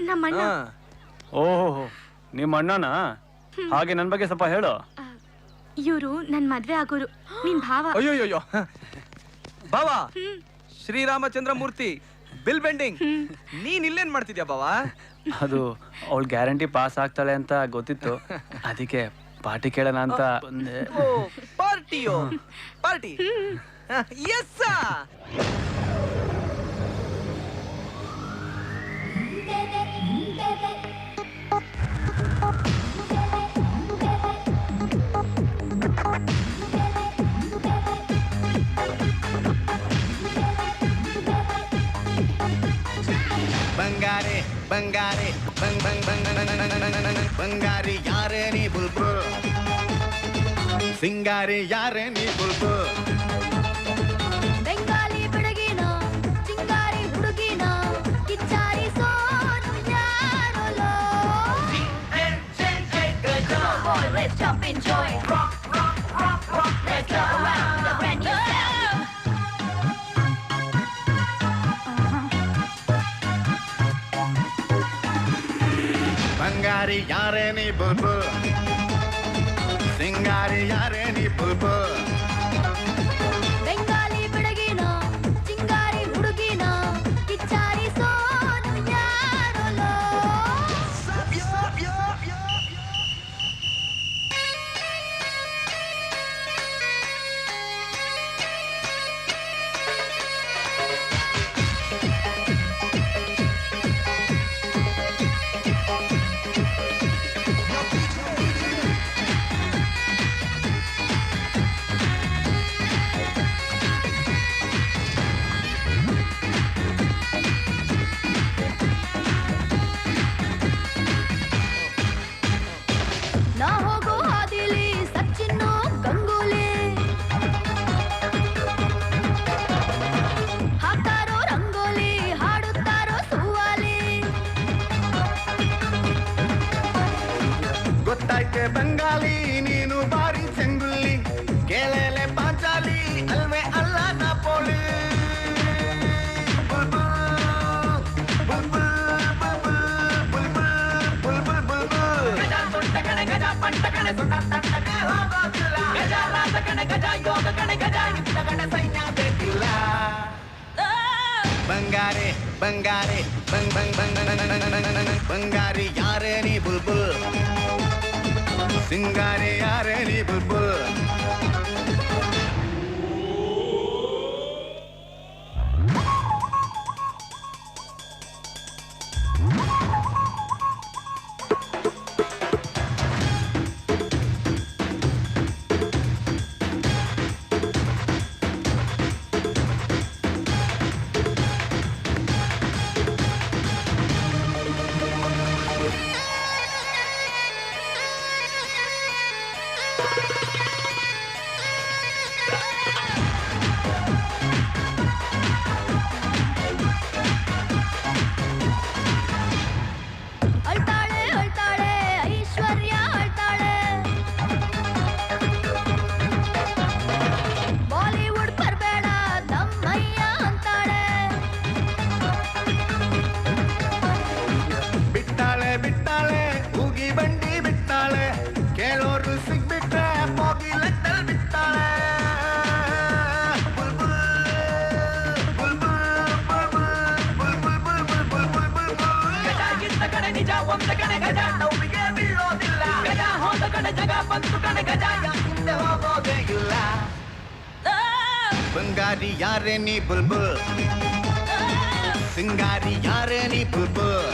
ನಮ್ಮಣ್ಣ. ಓಹೋ, ನಿಮ್ಮ ಅಣ್ಣನ? ಹಾಗೆ ನನ್ನ ಬಗ್ಗೆ ಸ್ವಲ್ಪ ಹೇಳು. ಇವರು ನನ್ ಮದ್ವೆ ಆಗೋರು, ನಿನ್ ಭಾವ. ಅಯ್ಯೋಯ್ಯೋ, ಭಾವ ಶ್ರೀರಾಮಚಂದ್ರ ಮೂರ್ತಿ, ಬಿಲ್ ಬೆಂಡಿಂಗ್. ನೀನ್ ಇಲ್ಲೇನ್ ಮಾಡ್ತಿದ್ಯಾ ಭಾವ? ಅದು ಅವಳು ಗ್ಯಾರಂಟಿ ಪಾಸ್ ಆಗ್ತಾಳೆ ಅಂತ ಗೊತ್ತಿತ್ತು, ಅದಕ್ಕೆ ಪಾರ್ಟಿ ಕೇಳೋಣ ಅಂತ ಬಂದೆ. ಪಾರ್ಟಿಯೋ? ಪಾರ್ಟಿ? ಎಸ್. ಬಂಗಾರೆ ಬಂಗಾರೆ ಬಂಗ್ ಬಂಗ್ ಬಂಗ್ ಬಂಗಾರಿ ಯಾರೇ ನೀ ಬುಲ್ಬುಲ್, ಸಿಂಗಾರಿ ಯಾರೇ ನೀ ಬುಲ್ಬುಲ್. ಬೆಂಗಾಲಿ ಬೆಳಗಿನ ಸಿಂಗಾರಿ ಹುಡುಗಿನ ಕಿಚ್ಚಾರಿ Sonu ಯಾರೋಲೋ. Boy, let's jump in joy. Rock, rock, rock, rock. Let's go around the brand new sound. ಬಂಗಾರಿ ಯಾರೇ ನೀ ಬುಲ್ಬುಲ್, ಸಿಂಗಾರಿ ಯಾರೇ ನೀ ಬುಲ್ಬುಲ್. ಬೆಂಗಾಲಿ ಬೆಳಗಿನ ಸಿಂಗಾರಿ ಹುಡುಗಿನ ಕಿಚ್ಚಾರಿ ಸೋನು ಯಾರೋಲೋ. ನಾ ಹೋಗೋ ಹಾದಿಲಿ ಸಚಿನ್ನು ಗಂಗೂಲಿ ಹಾಕ್ತಾರೋ ರಂಗೋಲಿ, ಹಾಡುತ್ತಾರೋ ಸುವಾಲಿ. ಗೊತ್ತಾಯ್ತೆ ಬಂಗಾಲಿ ನೀನು ಬಾರಿ ಚೆಂಗುಲ್ಲಿ, ಕೇಳಲೆ ಪಾಂಚಾಲಿ ಅಲ್ವೇ ಅಲ್ಲ ನಾಪೋಳಿ. ಬಂಗಾರೆ ಬಂಗಾರೆ ಬಂಗ್ ಬಂಗ್ ಬಂಗ್ ಬಂಗಾರಿ ಯಾರೇ ನೀ ಬುಲ್ಬುಲ್, ಸಿಂಗಾರಿ ಯಾರೇ ನೀ ಬುಲ್ಬುಲ್. ಅಳ್ತಾಳೆ ಅಳ್ತಾಳೆ ಐಶ್ವರ್ಯ ಅಳ್ತಾಳೆ, ಬಾಲಿವುಡ್ ಬರ್ಬೇಡ ದಮ್ಮಯ್ಯ ಅಂತಾಳೆ. ಬಿಟ್ಟಾಳೆ ಬಿಟ್ಟಾಳೆ ಹೋಗಿ ಬಂಡಿ ಬಿಟ್ಟಾಳೆ, ಕೇಳೋರು ಸಿಗ್ಬಿಟ್ರೆ ಹೋಗಿ ಲೆಟ್ಟಲ್ ಬಿಟ್ಟಾಳೆ. ಬುಲ್ಬುಲ್ ಬುಲ್ಬುಲ್ ಬುಲ್ಬುಲ್ ಬುಲ್ಬುಲ್ ಬುಲ್ಬುಲ್ ಬುಲ್ಬುಲ್ ಬುಲ್ಬುಲ್. ಗಜ ಇದ್ದ ಕಡೆ ನಿಜ ಒಂದ ಕಡೆ ಗಜ ನೋವಿಗೆ ಬೀಳೋದಿಲ್ಲ, ಗಜ ಹೋದ ಕಡೆ ಜಗ ಬಂತು ಕಡೆ ಗಜ ಹಿಂದೆ ಹೋಗೋದೇ ಇಲ್ಲ. ಬಂಗಾರಿ ಯಾರೇ ನೀ ಬುಲ್ಬುಲ್, ಸಿಂಗಾರಿ ಯಾರೇ ನೀ ಬುಲ್ಬುಲ್.